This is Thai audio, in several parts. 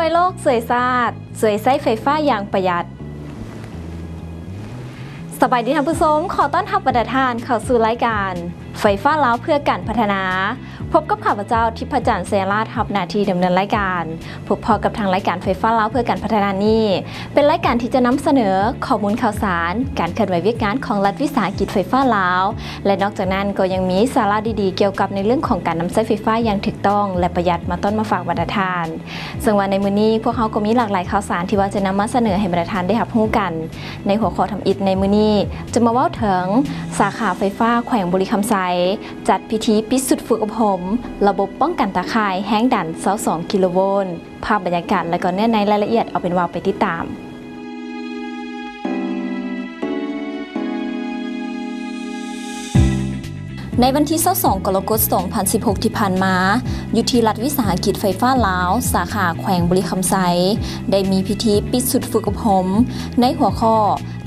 วยโลกสวยสะอาดสวยใช้ไฟฟ้าอย่างประหยัดสบายดีท่านผู้ชมขอต้อนรับประทานเข้าสู่รายการไฟฟ้าลาวเพื่อการพัฒนาพบกับข้าพเจ้าทิพจันทร์เซราทับหน้าที่ดำเนินรายการพบพอกับทางรายการไฟฟ้าลาวเพื่อการพัฒนานี้เป็นรายการที่จะนำเสนอข้อมูลข่าวสารการเคลื่อนไหววิกงานของรัฐวิสาหกิจไฟฟ้าลาวและนอกจากนั้นก็ยังมีสาระดีๆเกี่ยวกับในเรื่องของการนำใช้ไฟฟ้าอย่างถูกต้องและประหยัดมาต้นมาฝากบรรดาทานซึ่งวันในมื้อนี้พวกเขาก็มีหลากหลายข่าวสารที่ว่าจะนำมาเสนอให้บรรดาทานได้รับรู้กันในหัวข้อทำอิฐในมื้อนี้จะมาเว้าถึงสาขาไฟฟ้าแขวงบุรีคำไซจัดพิธีปิดสุดฝึกอบรมระบบป้องกันตาข่ายแห้งดัน22กิโลโวลต์ภาพบรรยากาศและก็เนื้อในรายละเอียดเอาเป็นว่าไปติดตามในวันที่22กรกฎาคม2016ที่ผ่านมาอยู่ที่รัฐวิสาหกิจไฟฟ้าลาวสาขาแขวงบุรีคำไซได้มีพิธีปิดสุดฝึกอบรมในหัวข้อ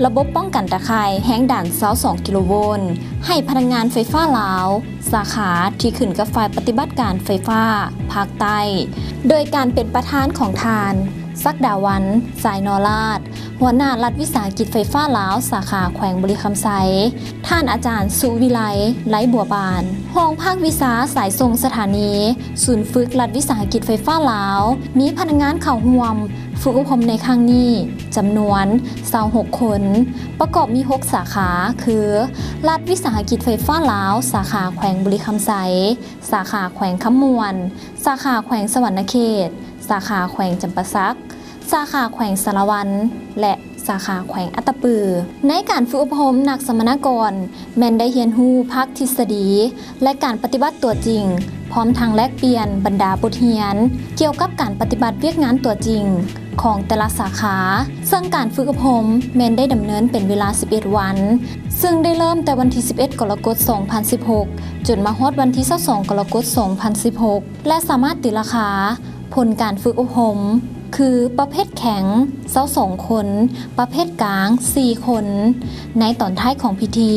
ระบบป้องกันตาข่ายแห้งดัน22กิโลโวลต์ให้พนักงานไฟฟ้าลาวสาขาที่ขึ้นกับฝ่ายปฏิบัติการไฟฟ้าภาคใต้โดยการเป็นประธานของทานศักดาวันสายนอราชหัวหน้ารัฐวิสาหกิจไฟฟ้าลาวสาขาแขวงบุรีคำไซท่านอาจารย์สุวิไลไร้บัวบานห้องภาควิชาสายทรงสถานีศูนย์ฝึกรัฐวิสาหกิจไฟฟ้าลาวมีพนักงานเข้าร่วมฝึกอบรมในครั้งนี้จำนวน26คนประกอบมี6สาขาคือรัฐวิสาหกิจไฟฟ้าลาวสาขาแขวงบุรีคำไซสาขาแขวงคำมวนสาขาแขวงสวรรณเขตสาขาแขวงจำปาสักสาขาแขวงสารวันและสาขาแขวงอัตตปือในการฝึกอบรมนักสมณกรแม่นได้เรียนรู้ภาคทฤษฎีและการปฏิบัติตัวจริงพร้อมทางแลกเปลี่ยนบรรดาบทเรียนเกี่ยวกับการปฏิบัติเวียกงานตัวจริงของแต่ละสาขาซึ่งการฝึกอบรมแม่นได้ดำเนินเป็นเวลา11วันซึ่งได้เริ่มแต่วันที่11กรกฎาคม2016จนมาฮอดวันที่22กรกฎาคม2016และสามารถติดราคาผลการฝึกอบรมคือประเภทแข็ง22คนประเภทกลาง4คนในตอนท้ายของพิธี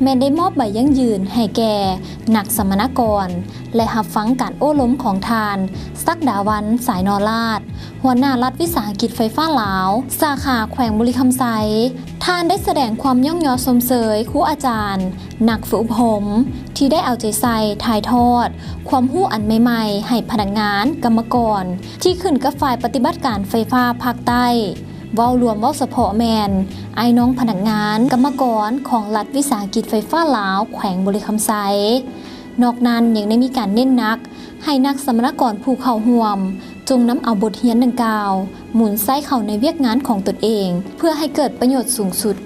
แม่ได้มอบใบยั่งยืนให้แก่นักสมณกรและรับฟังการโอ้ล้มของทานศักดาวันสายนอราชหัวหน้ารัฐวิสาหกิจไฟฟ้าลาวสาขาแขวงบุรีคำไซท่านได้แสดงความย่องยอสมเสยครูอาจารย์นักฝึกอบรมที่ได้เอาใจใส่ถ่ายทอดความรู้อันใหม่ๆให้พนักงานกรรมกรที่ขึ้นกับฝ่ายปฏิบัติการไฟฟ้าภาคใต้เว้ารวมเว้าเฉพาะแมนไอ้น้องพนักงานกรรมกรของรัฐวิสาหกิจไฟฟ้าลาวแขวงบุรีคำไซนอกนั้นยังได้มีการเน้นหนักให้นักสมณกรผู้เข้าร่วมจงนำเอาบทเรียนดังกล่าวหมุนใส่เข้าในเวียกงานของตนเองเพื่อให้เกิดประโยชน์สูงสุด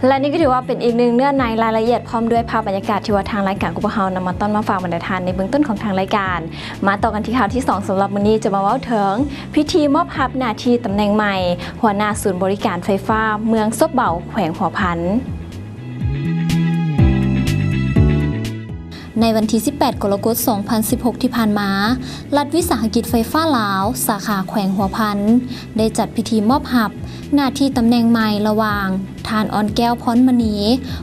และนี่ก็ถือว่าเป็นอีกหนึ่งเนื้อในรายละเอียดพร้อมด้วยภาพบรรยากาศที่ว่าทางรายการกุปเฮานำมาต้อนมาฝากบรรดาทานในเบื้องต้นของทางรายการมาต่อกันที่ข่าวที่2สำหรับวันนี้จะมาเว้าถึงพิธีมอบรับหน้าที่ตำแหน่งใหม่หัวหน้าศูนย์บริการไฟฟ้าเมืองซบเบาแขวงหัวพันในวันที่18กรกฎาคม2016ที่ผ่านมารัฐวิสาหกิจไฟฟ้าลาวสาขาแขวงหัวพันได้จัดพิธีมอบรับหน้าที่ตำแหน่งใหม่ระหว่างทานอ่อนแก้วพรมณี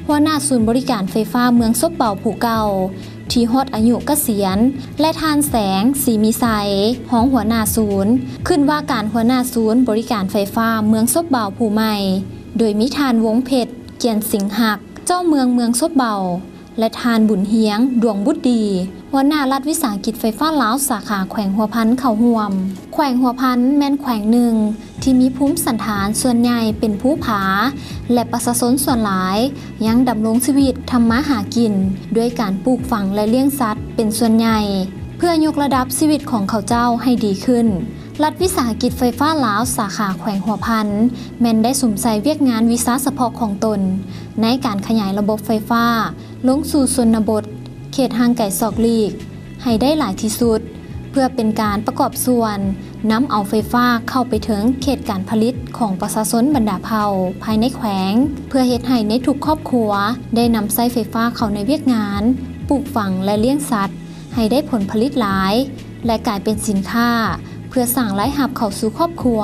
หัวหน้าศูนย์บริการไฟฟ้าเมืองซบเบาผู้เก่าที่ฮอดอายุเกษียณและทานแสงสีมีใสห้องหัวหน้าศูนย์ขึ้นว่าการหัวหน้าศูนย์บริการไฟฟ้าเมืองซบเบาผู้ใหม่โดยมีทานวงเพชรเกียรติสิงห์หักเจ้าเมืองซบเบาและทานบุญเฮียงดวงบุตรดีหัวหน้ารัฐวิสาหกิจไฟฟ้าลาวสาขาแขวงหัวพันเข้าร่วมแขวงหัวพันแม่นแขวงหนึ่งที่มีภูมิสันฐานส่วนใหญ่เป็นภูผาและประชาชนส่วนหลายยังดำรงชีวิตทำมาหากินด้วยการปลูกฝังและเลี้ยงสัตว์เป็นส่วนใหญ่เพื่อยกระดับชีวิตของเขาเจ้าให้ดีขึ้นรัฐวิสาหกิจไฟฟ้าลาวสาขาแขวงหัวพันแม่นได้สวมใส่เวียกงานวิสาเฉพาะของตนในการขยายระบบไฟฟ้าลงสู่ชนบทเขตห่างไกลซอกลีกให้ได้หลายที่สุดเพื่อเป็นการประกอบส่วนนำเอาไฟฟ้าเข้าไปถึงเขตการผลิตของประชาชนบรรดาเผ่าภายในแขวงเพื่อเฮ็ดให้ในทุกครอบครัวได้นำใช้ไฟฟ้าเข้าในเวียกงานปลูกฝังและเลี้ยงสัตว์ให้ได้ผลผลิตหลายและกลายเป็นสินค้าเพื่อสร้างรายรับเข้าสู่ครอบครัว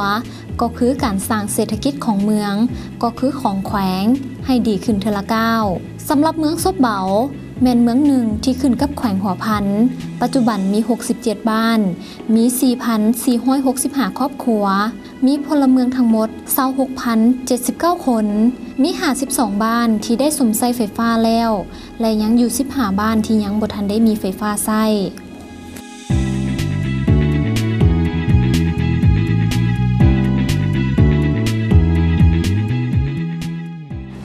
ก็คือการสร้างเศรษฐกิจของเมืองก็คือของแขวงให้ดีขึ้นเทอละก้าว สำหรับเมืองซบเบาแม่นเมืองหนึ่งที่ขึ้นกับแขวงหัวพันปัจจุบันมี67บ้านมี 4,465 ครอบครัวมีพลเมืองทั้งหมด 26,079 คนมี52บ้านที่ได้สมใช้ไฟฟ้าแล้วและยังอยู่15บ้านที่ยังบ่ทันได้มีไฟฟ้าใช้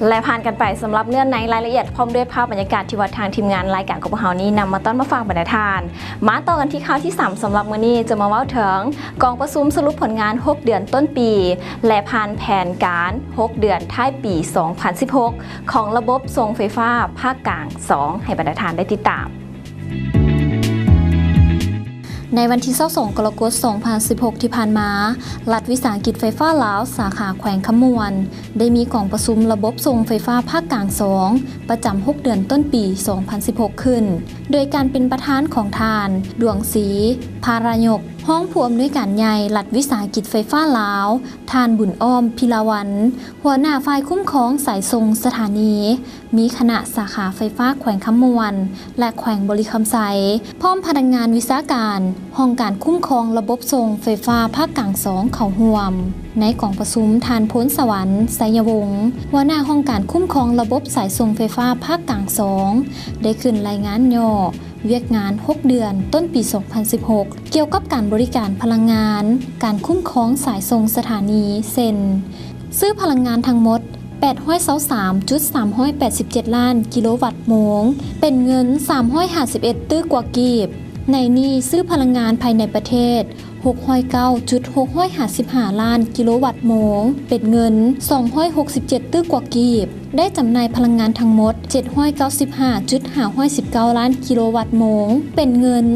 และผ่านกันไปสำหรับเนื้อในรายละเอียดพร้อมด้วยภาพบรรยากาศที่วัดทางทีมงานรายการของพวกเรานี้นำมาต้อนมาฟังบรรณาทานมาต่อกันที่ข่าวที่3สำหรับมื้อนี้จะมาเว้าถึงกองประชุมสรุปผลงาน6เดือนต้นปีและผ่านแผนการ6เดือนท้ายปี 2016 ของระบบส่งไฟฟ้าภาคกลาง2ให้บรรณาทานได้ติดตามในวันที่22กรกฎาคม 2016 ที่ผ่านมารัฐวิสาหกิจไฟฟ้าลาวสาขาแขวงขมวนได้มีกองประชุมระบบส่งไฟฟ้าภาคกลาง2ประจำ6เดือนต้นปี 2016 ขึ้นโดยการเป็นประธานของทานดวงศรีภารยกห้องผู้อำนวยการใหญ่รัฐวิสาหกิจไฟฟ้าลาวทานบุญอ้อมพิลาวันหัวหน้าฝ่ายคุ้มครองสายส่งสถานีมีคณะสาขาไฟฟ้าแขวงขมวนและแขวงบริคำไซพร้อมพนักงานวิชาการห้องการคุ้มครองระบบส่งไฟฟ้าภาคกลาง2เข้าร่วมในกองประชุมทานพ้นสวรรค์ไสยวงศ์หัวหน้าห้องการคุ้มครองระบบสายส่งไฟฟ้าภาคกลาง2ได้ขึ้นรายงานย่อเวียกงาน6เดือนต้นปี 2016 เกี่ยวกับการบริการพลังงานการคุ้มครองสายส่งสถานีเซ็นซื้อพลังงานทั้งหมด 823.387 ล้านกิโลวัตต์โมงเป็นเงิน351ตื้อกว่ากีบในนี้ซื้อพลังงานภายในประเทศ609.655 ล้านกิโลวัตต์โมงเป็นเงิน267ตื้อกว่ากีบได้จำหน่ายพลังงานทั้งหมด795.519 ล้านกิโลวัตต์โมงเป็นเงิน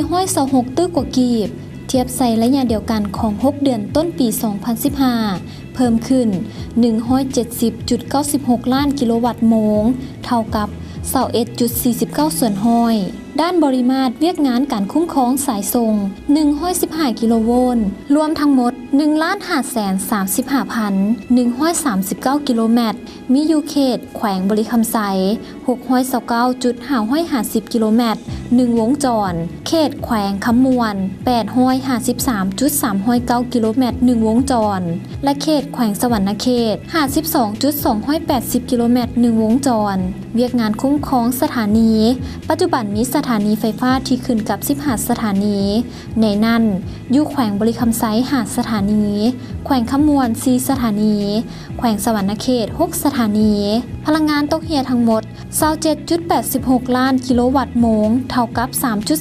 426ตื้อกว่ากีบเทียบใส่ระยะเดียวกันของ6เดือนต้นปี 2015 เพิ่มขึ้น 170.96 ล้านกิโลวัตต์โมงเท่ากับ21.49 ส่วนห้อยด้านบริมาตรเวียกงานการคุ้มครองสายส่ง115กิโลโวลต์รวมทั้งหมด 1,535,139 กิโลเมตรมีอยู่เขตแขวงบริคำไซ629.550 กิโลเมตร1วงจรเขตแขวงคำมวน853.309 กิโลเมตร1วงจรและเขตแขวงสวรรณเขต52.280 กิโลเมตร1วงจรเวียกงานคุ้มครองสถานีปัจจุบันมีสถานีไฟฟ้าที่ขึ้นกับ15สถานีในนั้นอยู่แขวงบริคำไซ5สถานีแขวงขมวน4สถานีแขวงสวรรณเขต6สถานีพลังงานตกเหี่ยทั้งหมด 27.86 ล้านกิโลวัตต์โมงเท่ากับ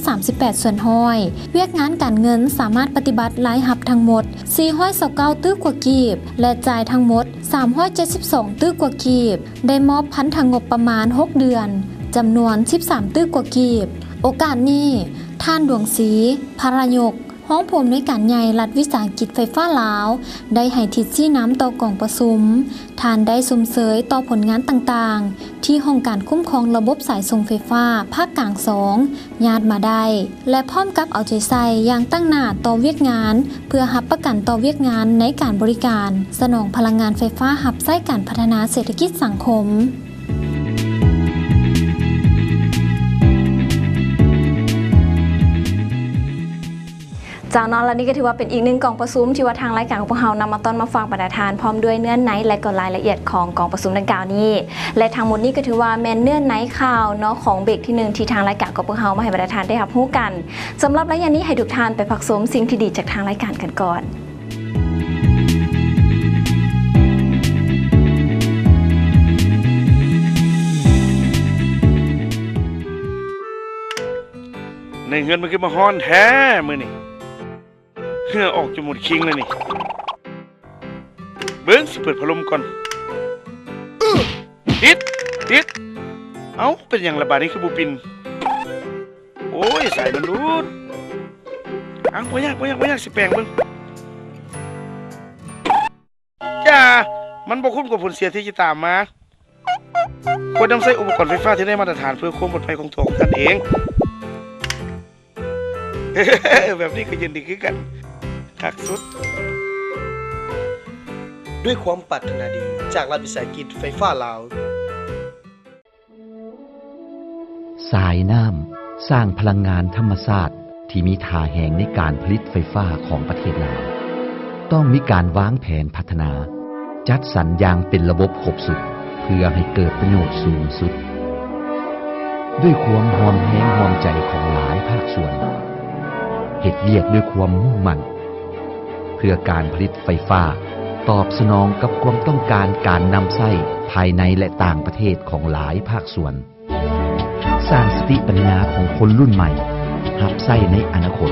3.38 ส่วนห้อยเวียกงานการเงินสามารถปฏิบัติรายหับทั้งหมด429ตื้อกว่ากีบและจ่ายทั้งหมด372ตื้อกว่ากีบได้มอบพันธงบประมาณ6เดือนจำนวน13ตื้อกว่ากีบโอกาสนี้ท่านดวงศรีภารยกห้องผู้อำนวยการใหญ่รัฐวิสาหกิจไฟฟ้าลาวได้ให้ทิศชี้น้ำต่อกองประชุมท่านได้สมเสยต่อผลงานต่างๆที่ห้องการคุ้มครองระบบสายส่งไฟฟ้าภาคกลาง2ญาติมาได้และพร้อมกับเอาใจใส่อย่างตั้งหน้าต่อเวียกงานเพื่อรับประกันต่อเวียกงานในการบริการสนองพลังงานไฟฟ้ารับใช้การพัฒนาเศรษฐกิจสังคมจากนั้นและนี่ก็ถือว่าเป็นอีกหนึ่งกองประชุมที่ว่าทางรายการของพวกเรานำมาต้อนมาฟังบรรณาทานพร้อมด้วยเนื้อในและก็รายละเอียดของกองประชุมดังกล่าวนี้และทั้งหมดนี้ก็ถือว่าแมนเนื้อในข่าวเนาะของเบรกที่1ที่ทางรายการของพวกเรามาให้บรรณาทานได้รับรู้กันสำหรับระยะนี้ให้ทุกท่านไปพักชมสิ่งที่ดีจากทางรายการกันก่อนในเงินมันคือมาฮ้อนแท้มื้อนี่เหงื่อออกจนหมดคิงเลยนี่เบิ่งสิเปิดพัดลมก่อนติดเอ้าเป็นหยังระบาดนี้คือบ่ปินโอ้ยสายมันรูดเอ้าบ่ยากสิแปลงเบิ่งจ้ามันบ่คุ้มกับผลเสียที่จะตามมาควรนำใช้อุปกรณ์ไฟฟ้าที่ได้มาตรฐานเพื่อความปลอดภัยของตัวของท่านเองแบบนี้ก็ยินดีคือกันคักสุดด้วยความปรารถนาดีจากรัฐวิสาหกิจไฟฟ้าลาว สายน้ำสร้างพลังงานธรรมชาติที่มีท่าแห่งในการผลิตไฟฟ้าของประเทศลาวต้องมีการวางแผนพัฒนาจัดสรรอย่างเป็นระบบครบสุดเพื่อให้เกิดประโยชน์สูงสุดด้วยความหอมแห้งหอมใจของหลายภาคส่วนเหตุเวียกด้วยความมุ่งมั่นเพื่อการผลิตไฟฟ้าตอบสนองกับความต้องการการนำใช้ภายในและต่างประเทศของหลายภาคส่วนสร้างสติปัญญาของคนรุ่นใหม่รับใช้ในอนาคต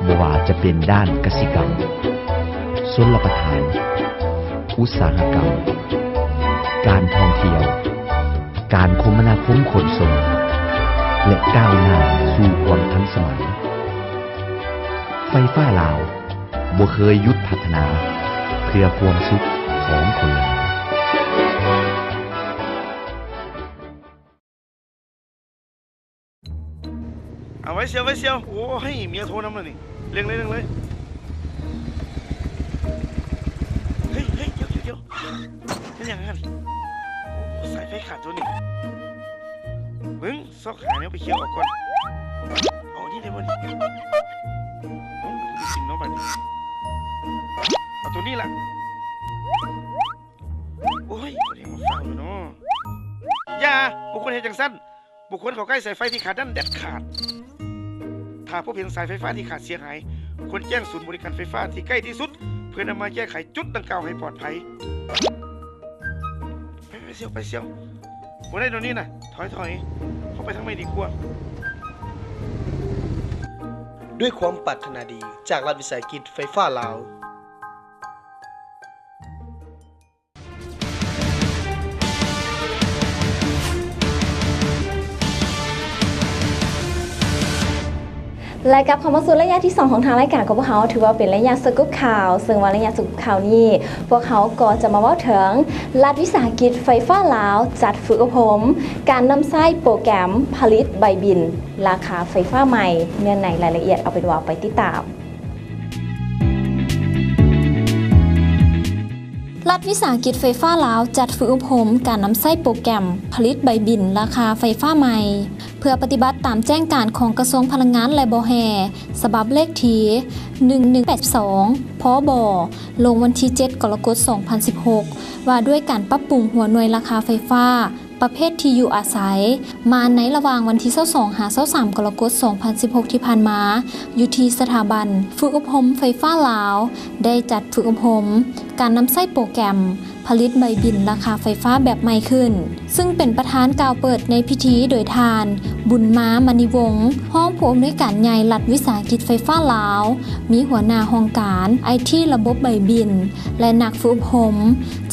บ่ว่าจะเป็นด้านกสิกรรมชลประทาน อุตสาหกรรม การท่องเที่ยว การคมนาคมขนส่ง และก้าวหน้าสู่ความทันสมัย ไฟฟ้าลาวบ่เคยหยุดพัฒนาเพื่อความสุขของคนลาวเอาไว้เชียวโอ้ให้เมียโทรนำเลยนี่เร่งเลยเฮ้ยเดี๋ยวเป็นอย่างนั้นโอ้สายไฟขาดตัวนี่เบิ้งซอกขาเนี่ยไปเคลียร์ออกก่อนเอานี่ได้บ่นี่โอ้ดูสิน้องบัดนี้เอาตัวนี้ล่ะโอ้ยบ่ได้มาฟังเลยเนาะอย่าบุคคลเห็นจังสั้นบุคคลเขาใกล้สายไฟที่ขาดนั่นเด็ดขาดถ้าพบเห็นสายไฟฟ้าที่ขาดเสียหายควรแจ้งศูนย์บริการไฟฟ้าที่ใกล้ที่สุดเพื่อนำมาแก้ไขจุดดังกล่าวให้ปลอดภัยไปเสียวบ่ได้ตรงนี้นะถอยเข้าไปทางไม่ดีกว่า ด้วยความปรารถนาดีจากรัฐวิสาหกิจไฟฟ้าลาว และกับคำว่าสุดระยะที่ 2 ของทางรายการของพวกเขาถือว่าเป็นระยะสกู๊ปข่าวซึ่งว่าระยะสกู๊ปข่าวนี้พวกเขาก็จะมาเล่าถึงรัฐวิสาหกิจไฟฟ้าลาวจัดฝึกอบรมการนำใช้โปรแกรมผลิตใบบินราคาไฟฟ้าใหม่เนื้อในรายละเอียดเอาเป็นว่าไปติดตามรัฐวิสาหกิจไฟฟ้าลาวจัดฝึกอบรมการนำใช้โปรแกรมผลิตใบบินราคาไฟฟ้าใหม่เพื่อปฏิบัติตามแจ้งการของกระทรวงพลังงานและบแฮฉบับเลขที่1182พบลงวันที่7กรกฎาคม2016ว่าด้วยการปรับปรุงหัวหน่วยราคาไฟฟ้าประเภทที่อยู่อาศัยมาในระหว่างวันที่22 23 กรกฎาคม 2016 ที่ผ่านมาอยู่ที่สถาบันฝึกอบรมไฟฟ้าลาวได้จัดฝึกอบรมการนำใช้โปรแกรมผลิตใบบินราคาไฟฟ้าแบบใหม่ขึ้นซึ่งเป็นประธานกล่าวเปิดในพิธีโดยทานบุญม้ามณีวงศ์ห้องผู้อำนวยการใหญ่รัฐวิสาหกิจไฟฟ้าลาวมีหัวหน้าห้องการไอทีระบบใบบินและนักฝึกอบรม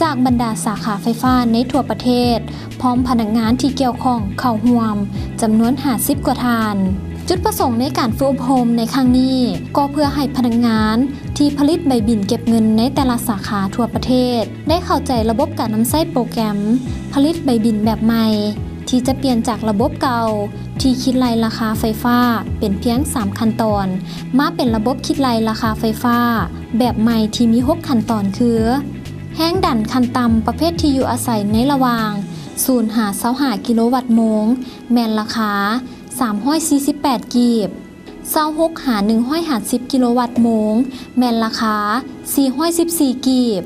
จากบรรดาสาขาไฟฟ้าในทั่วประเทศพร้อมพนักงานที่เกี่ยวข้องเข้าร่วมจำนวน50 กว่าท่านจุดประสงค์ในการฝึกอบรมในครั้งนี้ก็เพื่อให้พนักงานที่ผลิตใบบินเก็บเงินในแต่ละสาขาทั่วประเทศได้เข้าใจระบบการนำใช้โปรแกรมผลิตใบบินแบบใหม่ที่จะเปลี่ยนจากระบบเก่าที่คิดรายราคาไฟฟ้าเป็นเพียง3ขั้นตอนมาเป็นระบบคิดรายราคาไฟฟ้าแบบใหม่ที่มี6ขั้นตอนคือแห้งดันขั้นต่ำประเภทที่อยู่อาศัยในระหว่าง0 หา 25 กิโลวัตต์โมงแม่นราคา348 กีบ26 หา 150 กิโลวัตต์โมงแม่นราคา414 กีบ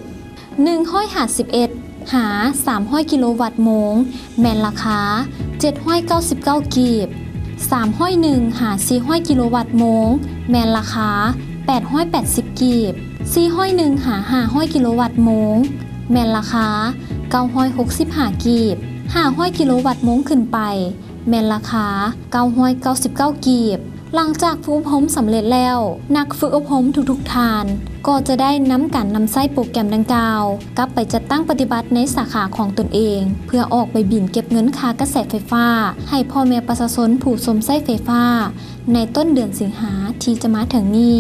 151 หา 300 กิโลวัตต์โมงแม่นราคา799 กีบ301 หา 400 กิโลวัตต์โมงแม่นราคา880 กีบ401 หา 500 กิโลวัตต์โมงแม่นราคา965 กีบ500 กิโลวัตต์โมงขึ้นไปแม่นราคา999 กีบหลังจากฝึกอบรมสำเร็จแล้วนักฝึกอบรมทุกๆท่านก็จะได้นำการนำใช้โปรแกรมดังกล่าวกลับไปจัดตั้งปฏิบัติในสาขาของตนเองเพื่อออกใบบินเก็บเงินค่ากระแสไฟฟ้าให้พ่อแม่ประชาชนผู้สมใช้ไฟฟ้าในต้นเดือนสิงหาที่จะมาถึงนี้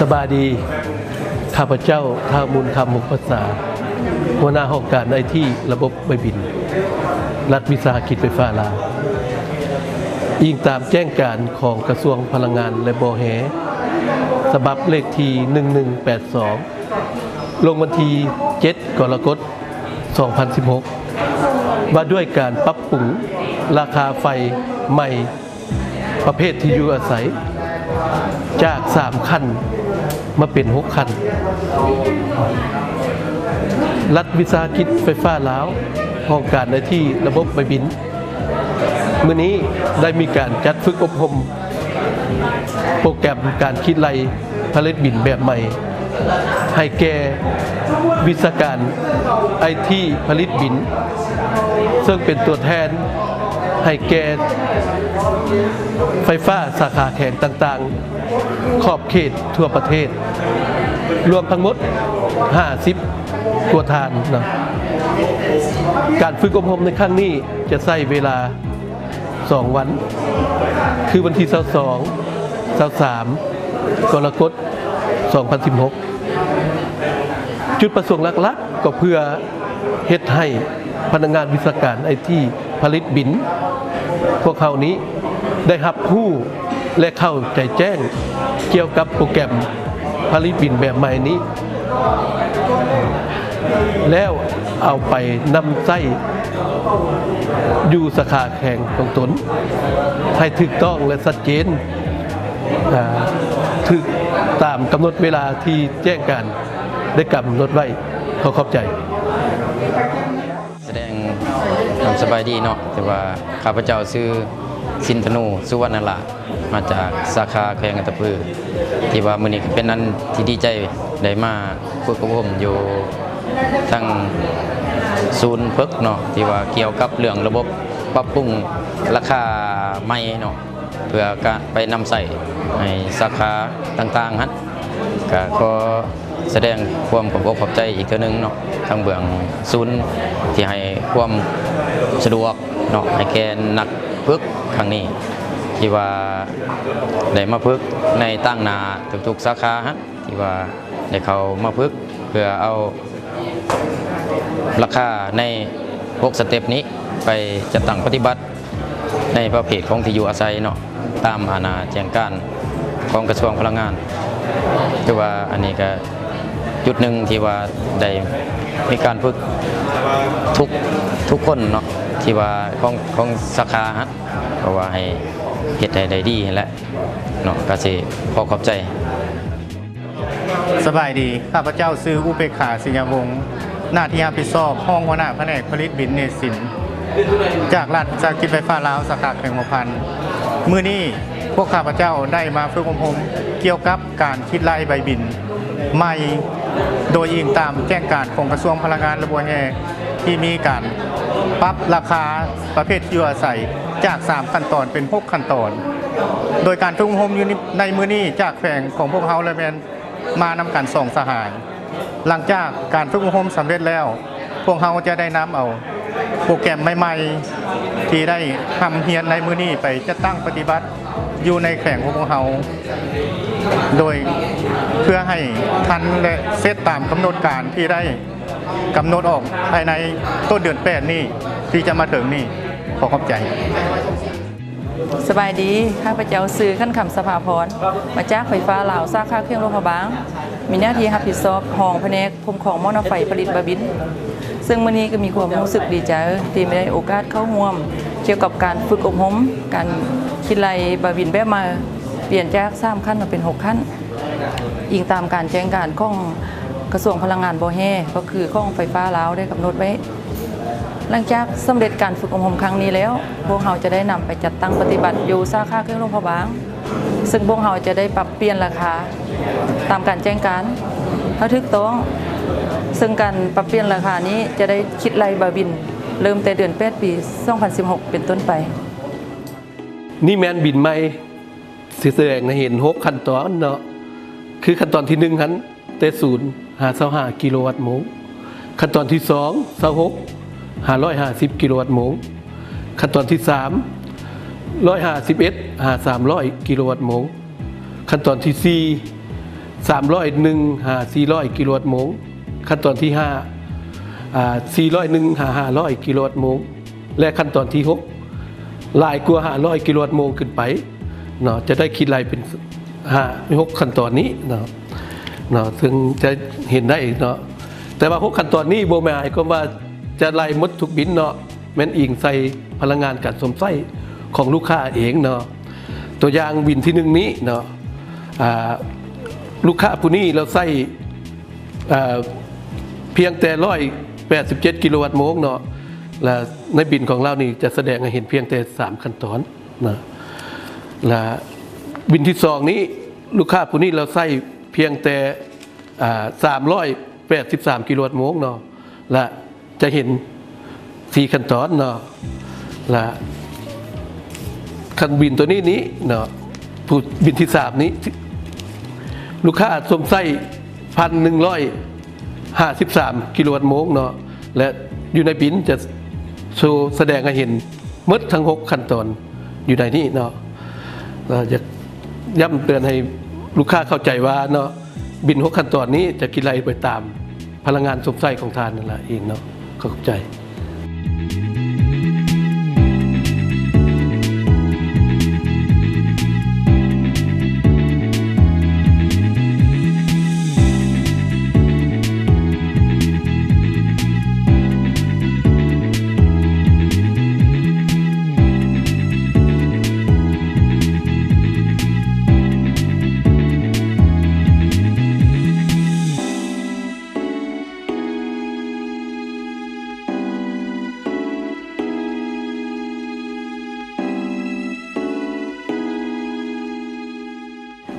สบายดีข้าพเจ้าท้าวมูลคำมุขภาษาหัวหน้าห้องการไอทีระบบใบบินรัฐวิสาหกิจไฟฟ้าลาวอิงตามแจ้งการของกระทรวงพลังงานและบแฮฉบับเลขที่1182 ลงวันที่7 กรกฎาคม 2016 ว่าด้วยการปรับปรุงราคาไฟใหม่ประเภทที่อยู่อาศัยจาก3ขั้นมาเป็น6ขั้นรัฐวิสาหกิจไฟฟ้าลาวโครงการในที่ระบบใบบินมื้อนี้ได้มีการจัดฝึกอบรมโปรแกรมการคิดไล่ผลิตบินแบบใหม่ให้แก่วิศวการไอทีผลิตบินซึ่งเป็นตัวแทนให้แก่ไฟฟ้าสาขาแข่งต่างๆขอบเขตทั่วประเทศรวมทั้งหมด50 กว่าฐานนะการฝึกอบรมในครั้งนี้จะใช้เวลา2 วันคือวันที่22 23 กรกฎาคม 2016 จุดประสงค์หลักๆก็เพื่อเฮ็ดให้พนักงานวิศวการไอทีผลิตบินพวกเขานี้ได้รับรู้และเข้าใจแจ้งเกี่ยวกับโปรแกรมผลิตบินแบบใหม่นี้แล้วเอาไปนำใช้อยู่สาขาแข่งของตนให้ถูกต้องและชัดเจนถูกตามกำหนดเวลาที่แจ้งการได้กำหนดไว้ขอขอบใจ แสดงความสบายดีเนาะแต่ว่าข้าพเจ้าชื่อสินธนูสุวรรณลามาจากสาขาแขวงอัตตปือที่ว่ามื้อนี้เป็นอันที่ดีใจได้มาฝึกอบรมอยู่ทั้งศูนย์ฝึกเนาะที่ว่าเกี่ยวกับเรื่องระบบปรับปรุงราคาใหม่เนาะเพื่อการไปนำใส่ในสาขาต่างๆฮั่นก็ขอแสดงความขอบอกขอบใจอีกเทื่อนึงเนาะทางเบื้องศูนย์ที่ให้ความสะดวกเนาะให้แก่นักฝึกครั้งนี้ที่ว่าได้มาฝึกในตั้งนาทุกๆสาขาฮะที่ว่าได้เขามาฝึกเพื่อเอาราคาใน6 สเต็ปนี้ไปจัดตั้งปฏิบัติในประเภทของที่อยู่อาศัยเนาะตามอาณาแจ้งการของกระทรวงพลังงานคือว่าอันนี้ก็จุดหนึ่งที่ว่าได้มีการฝึกทุกคนเนาะที่ว่าของสาขาฮะเพราะว่าให้เฮ็ดได้ดีแหละเนาะก็สิขอขอบใจ สบายดีข้าพเจ้าซื้ออุเบกขาสิงห์วงศ์หน้าที่รับผิดชอบห้องหัวหน้าแผนกผลิตบินเนสินจากรัฐวิสาหกิจไฟฟ้าลาวสาขาแข่งหัวพันมื้อนี้พวกข้าพเจ้าได้มาฝึกอบรมเกี่ยวกับการคิดไล่ใบบินใหม่โดยอิงตามแจ้งการของกระทรวงพลังงานระบบแห่ที่มีการปรับราคาประเภทที่อยู่อาศัยจาก3 ขั้นตอนเป็น6 ขั้นตอนโดยการฝึกอบรมอยู่ในมื้อนี้จากแขวงของพวกเขาและแมนมานำกัน2 สหายหลังจากการฝึกอบรมสำเร็จแล้วพวกเขาจะได้นำเอาโปรแกรมใหม่ๆที่ได้ทำเรียนในมื้อนี้ไปจัดตั้งปฏิบัติอยู่ในแขวงของพวกเขาโดยเพื่อให้ทันและเสร็จตามกำหนดการที่ได้กำหนดออกภายในต้นเดือน8นี้ที่จะมาถึงนี่ขอขอบใจ สบายดีข้าพเจ้าซื้อขั้นคำสภาพรมาจากไฟฟ้าลาวสาขาเครื่องโลหะบางมีหน้าที่รับผิดชอบห้องแผนกคุมของมอเตอร์ไฟผลิตบาบินซึ่งมื้อนี้ก็มีความรู้สึกดีใจที่ได้โอกาสเข้าร่วมเกี่ยวกับการฝึกอบรมการคิดไล่บาบินแบบมาเปลี่ยนจาก3 ขั้นมาเป็น6 ขั้นอิงตามการแจ้งการของกระทรวงพลังงานบ่แฮก็คือของไฟฟ้าลาวได้กำหนดไว้หลังจากสำเร็จการฝึกอบรมครั้งนี้แล้วพวกเราจะได้นำไปจัดตั้งปฏิบัติอยู่สาขาเครื่องโลหะบางซึ่งพวกเราจะได้ปรับเปลี่ยนราคาตามการแจ้งการให้ถูกต้องซึ่งการปรับเปลี่ยนราคานี้จะได้คิดไล่บาบินเริ่มแต่เดือน8 ปี 2016 เป็นต้นไปนี่แมนบินใหม่สิแสดงให้เห็น6 ขั้นตอนเนาะคือขั้นตอนที่1นั้นแต่0 525 กิโลวัตต์โมงขั้นตอนที่2 26 550 กิโลวัตต์โมงขั้นตอนที่3 151 300 กิโลวัตต์โมงขั้นตอนที่4 301 400 กิโลวัตต์โมงขั้นตอนที่5 401 500 กิโลวัตต์โมงและขั้นตอนที่6หลายกว่า500 กิโลวัตต์โมงขึ้นไปเนาะจะได้คิดไล่เป็น6 ขั้นตอนนี้เนาะ เนาะซึ่งจะเห็นได้เนาะแต่ว่า6ขั้นตอนนี้บ่หมายก็ว่าจะไล่หมดทุกบินเนาะแม่นอิงใส่พลังงานการสมไส้ของลูกค้าเองเนาะตัวอย่างบินที่1นี้เนาะลูกค้าผู้นี้เราใส่เพียงแต่187กิโลวัตต์โมงเนาะและในบินของเรานี่จะแสดงให้เห็นเพียงแต่3ขั้นตอนนะและบินที่2นี้ลูกค้าผู้นี้เราใส่เพียงแต่383กิโลวัตต์โมงเนาะและจะเห็น4ขั้นตอนเนาะและคันบินตัวนี้เนาะบินที่3นี้ลูกค้าสมไส้1,153กิโลวัตต์โมงเนาะและอยู่ในบินจะโชว์แสดงให้เห็นหมดทั้ง6ขั้นตอนอยู่ในนี้เนาะเราจะย้ำเตือนให้ลูกค้าเข้าใจว่าเนาะบิน6ขั้นตอนนี้จะกินไรไปตามพลังงานสมไส้ของทานนั่นแหละเองเนาะเข้าใจ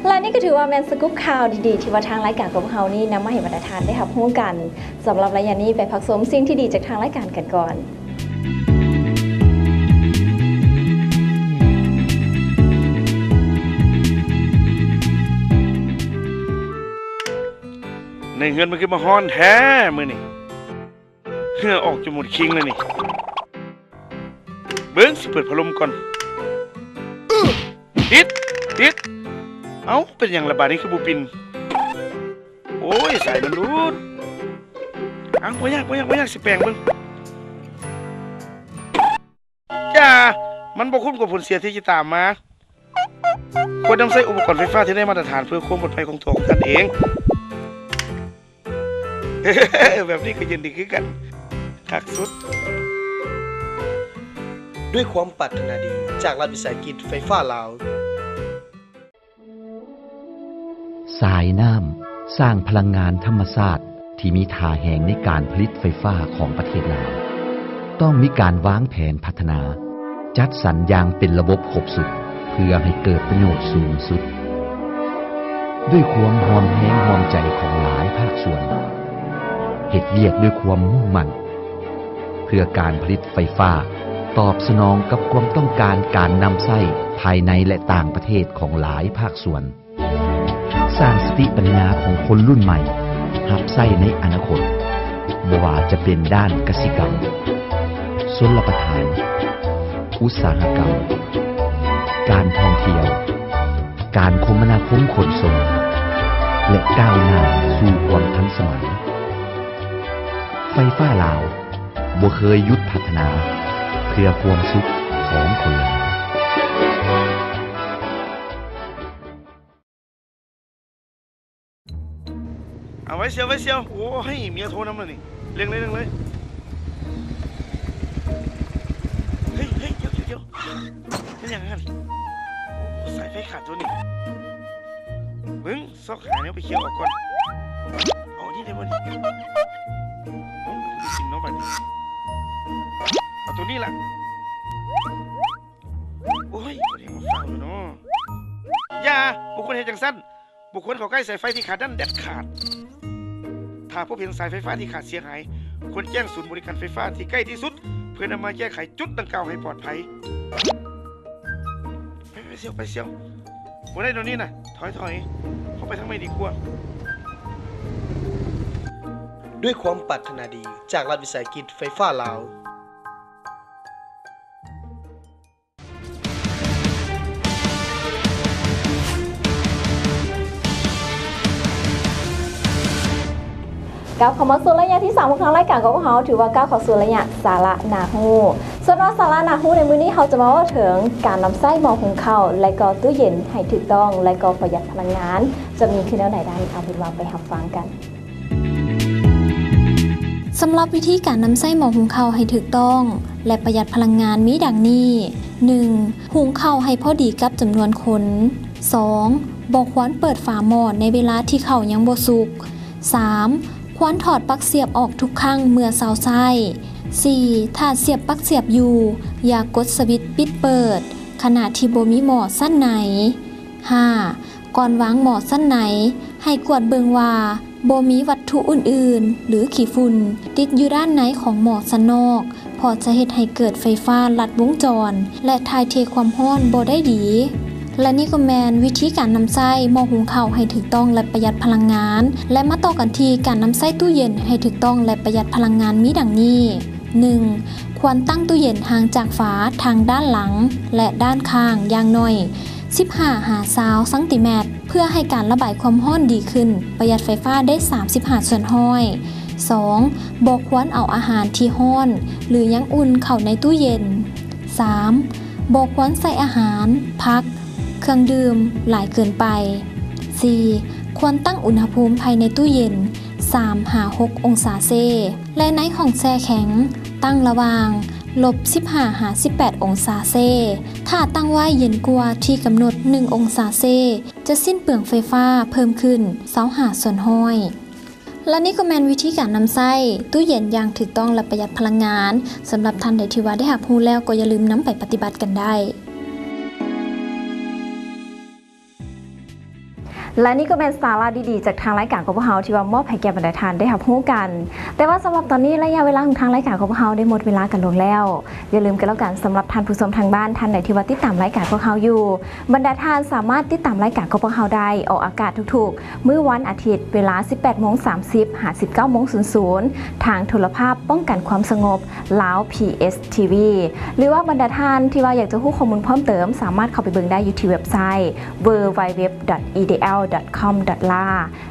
และนี่ก็ถือว่าแมนสกุ๊ปข่าวดีๆที่ว่าทางรายการของเรานี่นำมาให้บรรดาทานได้รับรู้กันสำหรับระยะนี้ไปพักชมสิ่งที่ดีจากทางรายการกันก่อนในเงินมันคือมาฮ้อนแท้มื้อนี่เหงื่อออกจนหมดคิงเลยนี่เบิ่งสิเปิดพัดลมก่อนติดเอ้าเป็นอย่างระบาดนี้คือบุปินโอ้ยสายมันรูดอังบ่ยากสิแปลงเบิ่งจ้ามันบ่คุ้มกับผลเสียที่จะตามมาควรนำใช้อุปกรณ์ไฟฟ้าที่ได้มาตรฐานเพื่อความปลอดภัยของตัวของท่านเอง แบบนี้ก็ยินดีคือกันคักสุด ด้วยความปรารถนาดีจากรัฐวิสาหกิจไฟฟ้าลาว สายน้ำสร้างพลังงานธรรมชาติที่มีท่าแห่งในการผลิตไฟฟ้าของประเทศลาวต้องมีการวางแผนพัฒนา จัดสรรอย่างเป็นระบบครบสุดเพื่อให้เกิดประโยชน์สูงสุด ด้วยความหอมแห้งหอมใจของหลายภาคส่วนเหตุเวียกด้วยความมุ่งมั่นเพื่อการผลิตไฟฟ้าตอบสนองกับความต้องการการนำไส้ภายในและต่างประเทศของหลายภาคส่วนสร้างสติปัญญาของคนรุ่นใหม่หับไส้ในอนาคตบ่ว่าจะเป็นด้านกสิกรรมชลประทานอุตสาหกรรมการท่องเที่ยวการคมนาคมขนส่งและก้าวหน้าสู่ความทันสมัยไฟฟ้าลาวบ่เคยหยุดพัฒนาเพื่อความสุขของคนลาว เอาไว้เชียวโอ้ให้เมียโทรนำเลยนี่เร่งเลยเฮ้ยเดี๋ยวเป็นอย่างนั้นโอ้สายไฟขาดตัวนี้เบิ้งซอกขาเนี่ยไปเคี่ยวออกก่อนเอานี่ได้บ่นี่โอ้ดูสิน้องบัดนี้เอาตัวนี้ล่ะโอ้ยบ่ได้มาฟังเลยเนาะอย่าบุคคลเห็นจังสั้นบุคคลเขาใกล้สายไฟที่ขาดนั่นเด็ดขาดถ้าพบเห็นสายไฟฟ้าที่ขาดเสียหายควรแจ้งศูนย์บริการไฟฟ้าที่ใกล้ที่สุดเพื่อนำมาแก้ไขจุดดังกล่าวให้ปลอดภัยไปเสียววันได้ตรงนี้นะถอยเข้าไปทางไม่ดีกว่า ด้วยความปรารถนาดีจากรัฐวิสาหกิจไฟฟ้าลาว ก้าวเข้ามาสู่ระยะที่3ของทางรายการของเราถือว่าก้าวเข้าสู่ระยะสาระนาฮูส่วนว่าสาระนาฮูในมื้อนี้เราจะมาว่าถึงการนำไส้หม้อหุงข้าวและก็ตู้เย็นให้ถูกต้องและก็ประหยัดพลังงานจะมีขึ้นแล้วไหนได้เอาเป็นว่าไปรับฟังกันสำหรับวิธีการนำไส้หม้อหุงข้าวให้ถูกต้องและประหยัดพลังงานมีดังนี้ 1. หุงข้าวให้พอดีกับจำนวนคน 2. บ่ควรเปิดฝาหม้อในเวลาที่ข้าวยังบ่สุก 3. ควรถอดปลั๊กเสียบออกทุกครั้งเมื่อเซาไส้ 4. ถ้าเสียบปลั๊กเสียบอยู่อย่ากดสวิตช์ปิดเปิดขณะที่บ่มีหม้อสั้นไหน 5. ก่อนวางหม้อสั้นไหนให้กวดเบิ่งว่าบ่มีวัตถุอื่นๆหรือขี้ฝุ่นติดอยู่ด้านในของหม้อสั้นนอกพอจะเฮ็ดให้เกิดไฟฟ้าลัดวงจรและถ่ายเทความร้อนบ่ได้ดีและนี่ก็แมนวิธีการนำไส้หม้อหุงข้าวให้ถูกต้องและประหยัดพลังงานและมาต่อกันที่การนำไส้ตู้เย็นให้ถูกต้องและประหยัดพลังงานมีดังนี้ 1. ควรตั้งตู้เย็นห่างจากฝาทางด้านหลังและด้านข้างอย่างน้อย15-20 ซมเพื่อให้การระบายความร้อนดีขึ้นประหยัดไฟฟ้าได้35ส่วนห้อย 2. บ่ควรเอาอาหารที่ร้อนหรือยังอุ่นเข้าในตู้เย็น 3. บ่ควรใส่อาหารผักเครื่องดื่มหลายเกินไป 4. ควรตั้งอุณหภูมิภายในตู้เย็น 3-6 องศาเซและในห้องแช่แข็งตั้งระหว่าง-15-18 องศาเซถ้าตั้งไว้เย็นกว่าที่กำหนด1องศาเซจะสิ้นเปลืองไฟฟ้าเพิ่มขึ้น25ส่วนห้อยและนี่ก็แมนวิธีการนำไส้ตู้เย็นอย่างถูกต้องและประหยัดพลังงานสำหรับท่านใดที่ว่าได้รับรู้แล้วก็อย่าลืมนำไปปฏิบัติกันได้และนี่ก็เป็นสาระดีๆจากทางรายการของพวกเราที่ว่ามอบให้แก่บรรดาท่านได้รับรู้กันแต่ว่าสำหรับตอนนี้ระยะเวลาของทางรายการของพวกเราได้หมดเวลากันลงแล้วอย่าลืมกันแล้วกันสำหรับท่านผู้ชมทางบ้านท่านไหนที่ว่าติดตามรายการพวกเราอยู่บรรดาท่านสามารถติดตามรายการของพวกเราได้ออกอากาศทุกๆมื้อวันอาทิตย์เวลา 18:30 19:00 ทางโทรภาพป้องกันความสงบลาว PSTV หรือว่าบรรดาท่านที่ว่าอยากจะรู้ข้อมูลเพิ่มเติมสามารถเข้าไปเบิ่งได้อยู่ที่เว็บไซต์ www.edl.com.la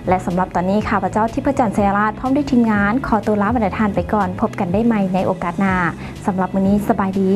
และสำหรับตอนนี้ข้าพเจ้าทิพย์จันทร์เสราชพร้อมด้วยทีมงานขอตัวลาบรรดาท่านไปก่อนพบกันได้ใหม่ในโอกาสหน้าสำหรับมื้อนี้สบายดี